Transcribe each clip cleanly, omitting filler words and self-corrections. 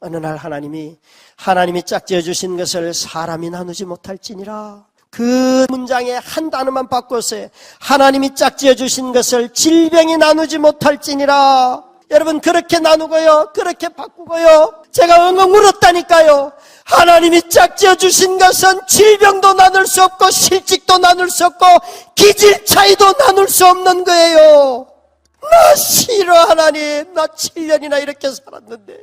어느 날 하나님이 짝지어 주신 것을 사람이 나누지 못할지니라. 그 문장에 한 단어만 바꿨어요. 하나님이 짝지어 주신 것을 질병이 나누지 못할지니라. 여러분, 그렇게 나누고요, 그렇게 바꾸고요. 제가 엉엉 울었다니까요. 하나님이 짝지어 주신 것은 질병도 나눌 수 없고 실직도 나눌 수 없고 기질 차이도 나눌 수 없는 거예요. 나 싫어, 하나님. 나 7년이나 이렇게 살았는데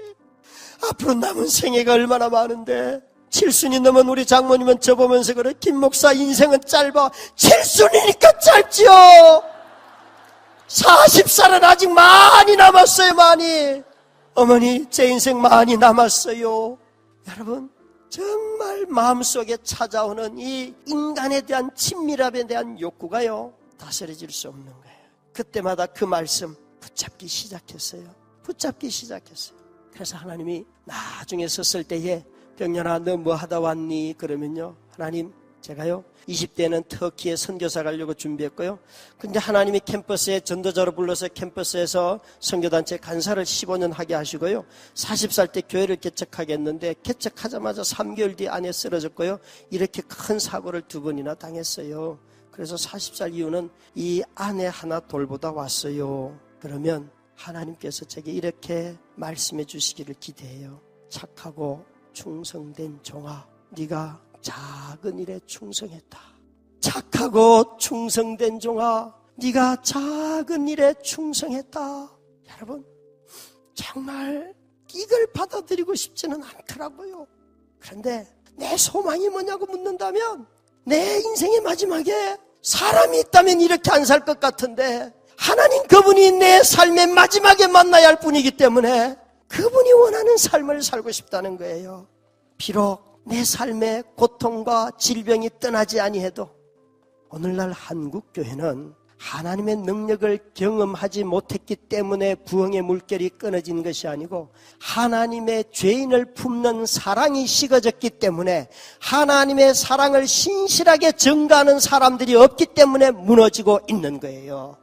앞으로 남은 생애가 얼마나 많은데. 칠순이 넘은 우리 장모님은 저보면서 그래, 김 목사 인생은 짧아. 칠순이니까 짧지요. 40살은 아직 많이 남았어요. 많이. 어머니, 제 인생 많이 남았어요. 여러분, 정말 마음속에 찾아오는 이 인간에 대한 친밀함에 대한 욕구가요, 다스려질 수 없는 거예요. 그때마다 그 말씀 붙잡기 시작했어요. 그래서 하나님이 나중에 섰을 때에 병년아, 너 뭐 하다 왔니? 그러면요, 하나님, 제가요 20대에는 터키에 선교사 가려고 준비했고요. 근데 하나님이 캠퍼스에 전도자로 불러서 캠퍼스에서 선교단체 간사를 15년 하게 하시고요. 40살 때 교회를 개척하게 했는데 개척하자마자 3개월 뒤에 아내 쓰러졌고요. 이렇게 큰 사고를 2번이나 당했어요. 그래서 40살 이후는 이 아내 하나 돌보다 왔어요. 그러면 하나님께서 제게 이렇게 말씀해 주시기를 기대해요. 착하고 충성된 종아, 네가 작은 일에 충성했다. 착하고 충성된 종아, 네가 작은 일에 충성했다. 여러분, 정말 이걸 받아들이고 싶지는 않더라고요. 그런데 내 소망이 뭐냐고 묻는다면 내 인생의 마지막에 사람이 있다면 이렇게 안 살 것 같은데 하나님, 그분이 내 삶의 마지막에 만나야 할 분이기 때문에 그분이 원하는 삶을 살고 싶다는 거예요. 비록 내 삶의 고통과 질병이 떠나지 아니해도 오늘날 한국교회는 하나님의 능력을 경험하지 못했기 때문에 부흥의 물결이 끊어진 것이 아니고 하나님의 죄인을 품는 사랑이 식어졌기 때문에 하나님의 사랑을 신실하게 전가하는 사람들이 없기 때문에 무너지고 있는 거예요.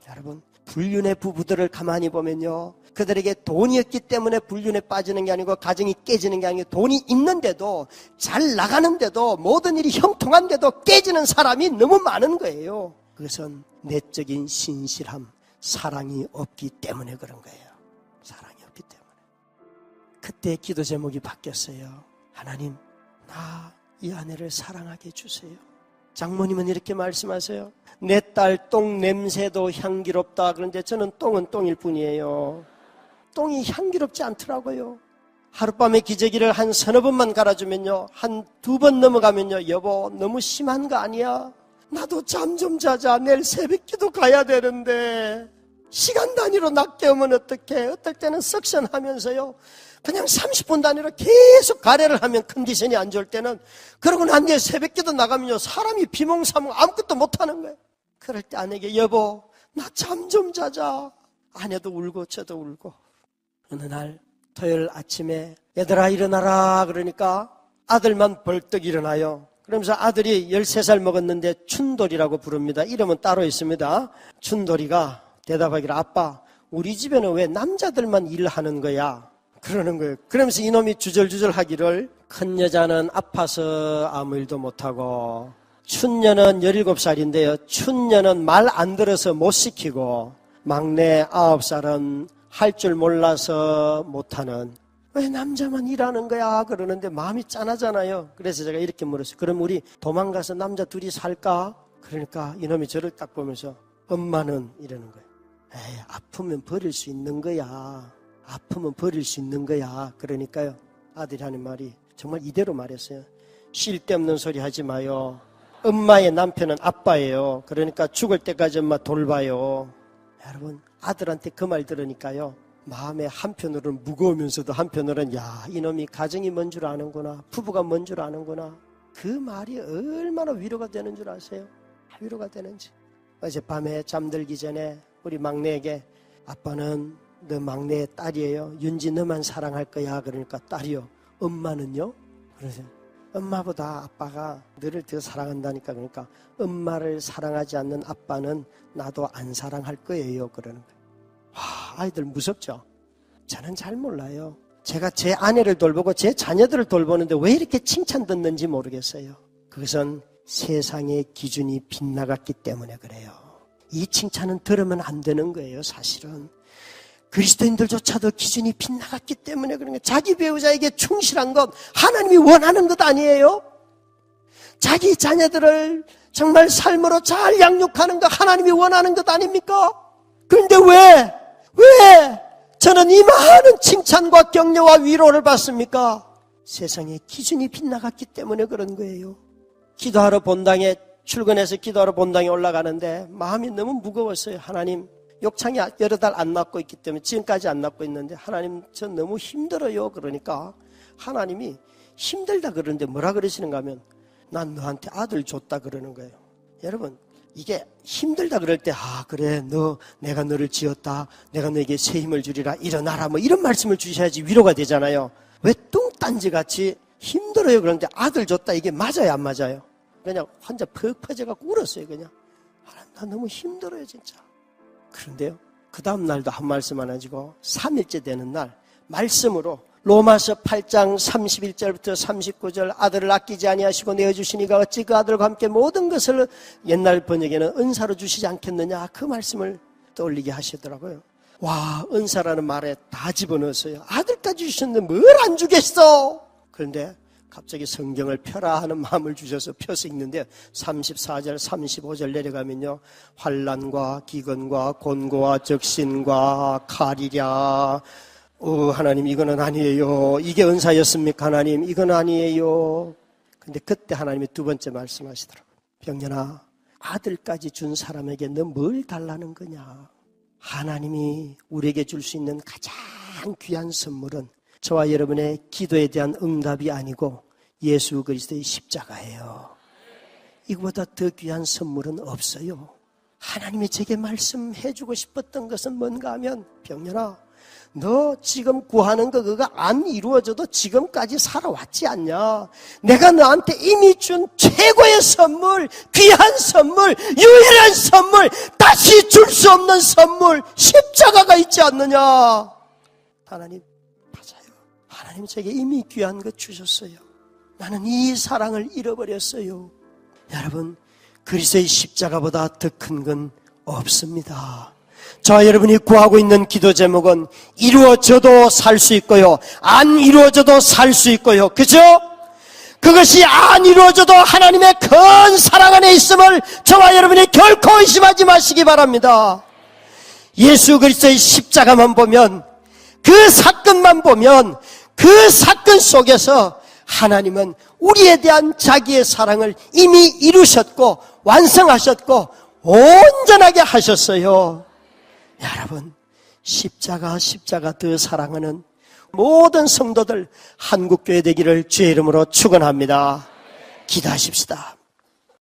여러분, 불륜의 부부들을 가만히 보면요, 그들에게 돈이 없기 때문에 불륜에 빠지는 게 아니고 가정이 깨지는 게 아니고 돈이 있는데도 잘 나가는데도 모든 일이 형통한데도 깨지는 사람이 너무 많은 거예요. 그것은 내적인 신실함, 사랑이 없기 때문에 그런 거예요. 사랑이 없기 때문에. 그때 기도 제목이 바뀌었어요. 하나님, 나 이 아내를 사랑하게 해주세요. 장모님은 이렇게 말씀하세요. 내 딸 똥 냄새도 향기롭다. 그런데 저는 똥은 똥일 뿐이에요. 똥이 향기롭지 않더라고요. 하룻밤에 기저귀를 한 서너 번만 갈아주면요, 한 2번 넘어가면요, 여보 너무 심한 거 아니야? 나도 잠 좀 자자. 내일 새벽기도 가야 되는데 시간 단위로 낮 깨우면 어떡해? 어떨 때는 석션하면서요, 그냥 30분 단위로 계속 가래를 하면 컨디션이 안 좋을 때는, 그러고 난 뒤에 새벽기도 나가면요, 사람이 비몽사몽 아무것도 못하는 거예요. 그럴 때 아내에게 여보 나 잠 좀 자자. 아내도 울고 저도 울고. 어느 날 토요일 아침에 얘들아 일어나라 그러니까 아들만 벌떡 일어나요. 그러면서 아들이 13살 먹었는데 춘돌이라고 부릅니다. 이름은 따로 있습니다. 춘돌이가 대답하기를 아빠 우리 집에는 왜 남자들만 일하는 거야? 그러는 거예요. 그러면서 이놈이 주절주절 하기를 큰 여자는 아파서 아무 일도 못하고 춘녀는 17살인데요. 춘녀는 말 안 들어서 못 시키고 막내 9살은 할 줄 몰라서 못하는, 왜 남자만 일하는 거야? 그러는데 마음이 짠하잖아요. 그래서 제가 이렇게 물었어요. 그럼 우리 도망가서 남자 둘이 살까? 그러니까 이놈이 저를 딱 보면서 엄마는 이러는 거예요. 에이, 아프면 버릴 수 있는 거야. 아프면 버릴 수 있는 거야. 그러니까요, 아들이 하는 말이 정말 이대로 말했어요. 쉴 데 없는 소리 하지 마요. 엄마의 남편은 아빠예요. 그러니까 죽을 때까지 엄마 돌봐요. 여러분, 아들한테 그 말 들으니까요, 마음에 한편으로는 무거우면서도 한편으로는 야, 이놈이 가정이 뭔 줄 아는구나, 부부가 뭔 줄 아는구나. 그 말이 얼마나 위로가 되는 줄 아세요? 위로가 되는지. 어젯밤에 잠들기 전에 우리 막내에게 아빠는 너 막내의 딸이에요. 윤지 너만 사랑할 거야. 그러니까 딸이요. 엄마는요? 그러세요. 엄마보다 아빠가 너를 더 사랑한다니까. 그러니까 엄마를 사랑하지 않는 아빠는 나도 안 사랑할 거예요. 그러는 거예요. 와, 아이들 무섭죠? 저는 잘 몰라요. 제가 제 아내를 돌보고 제 자녀들을 돌보는데 왜 이렇게 칭찬 듣는지 모르겠어요. 그것은 세상의 기준이 빗나갔기 때문에 그래요. 이 칭찬은 들으면 안 되는 거예요, 사실은. 그리스도인들조차도 기준이 빗나갔기 때문에 그런 거예요. 자기 배우자에게 충실한 것 하나님이 원하는 것 아니에요? 자기 자녀들을 정말 삶으로 잘 양육하는 것 하나님이 원하는 것 아닙니까? 그런데 왜 저는 이 많은 칭찬과 격려와 위로를 받습니까? 세상의 기준이 빗나갔기 때문에 그런 거예요. 기도하러 본당에 출근해서 기도하러 본당에 올라가는데 마음이 너무 무거웠어요. 하나님, 욕창이 여러 달 안 낫고 있기 때문에 지금까지 안 낫고 있는데 하나님 저 너무 힘들어요. 그러니까 하나님이 힘들다 그러는데 뭐라 그러시는가 하면 난 너한테 아들 줬다 그러는 거예요. 여러분, 이게 힘들다 그럴 때 그래 내가 너를 지었다, 내가 너에게 새 힘을 주리라, 일어나라 뭐 이런 말씀을 주셔야지 위로가 되잖아요. 왜 뚱딴지같이 힘들어요 그런데 아들 줬다, 이게 맞아요 안 맞아요? 그냥 혼자 퍽 퍼져갖고 울었어요. 그냥 나 너무 힘들어요 진짜. 그런데요, 그 다음 날도 한 말씀 안 하시고 3일째 되는 날 말씀으로 로마서 8장 31절부터 39절 아들을 아끼지 아니하시고 내어주시니가 어찌 그 아들과 함께 모든 것을, 옛날 번역에는 은사로 주시지 않겠느냐, 그 말씀을 떠올리게 하시더라고요. 와, 은사라는 말에 다 집어넣었어요. 아들까지 주셨는데 뭘 안 주겠어? 그런데 갑자기 성경을 펴라 하는 마음을 주셔서 펴서 읽는데 34절 35절 내려가면요, 환난과 기근과 곤고와 적신과 칼이랴. 하나님 이거는 아니에요. 이게 은사였습니까? 하나님 이건 아니에요. 근데 그때 하나님이 두 번째 말씀하시더라고요. 병년아, 아들까지 준 사람에게 너 뭘 달라는 거냐? 하나님이 우리에게 줄 수 있는 가장 귀한 선물은 저와 여러분의 기도에 대한 응답이 아니고 예수 그리스도의 십자가예요. 이거보다 더 귀한 선물은 없어요. 하나님이 제게 말씀해 주고 싶었던 것은 뭔가 하면, 병년아, 너 지금 구하는 거 그거 안 이루어져도 지금까지 살아왔지 않냐? 내가 너한테 이미 준 최고의 선물, 귀한 선물, 유일한 선물, 다시 줄 수 없는 선물, 십자가가 있지 않느냐? 하나님, 맞아요. 하나님 제게 이미 귀한 거 주셨어요. 나는 이 사랑을 잃어버렸어요. 여러분, 그리스도의 십자가보다 더 큰 건 없습니다. 저와 여러분이 구하고 있는 기도 제목은 이루어져도 살 수 있고요, 안 이루어져도 살 수 있고요. 그죠? 그것이 안 이루어져도 하나님의 큰 사랑 안에 있음을 저와 여러분이 결코 의심하지 마시기 바랍니다. 예수 그리스도의 십자가만 보면, 그 사건만 보면, 그 사건 속에서 하나님은 우리에 대한 자기의 사랑을 이미 이루셨고 완성하셨고 온전하게 하셨어요. 여러분, 십자가 더 사랑하는 모든 성도들 한국교회 되기를 주의 이름으로 축원합니다. 기도하십시다.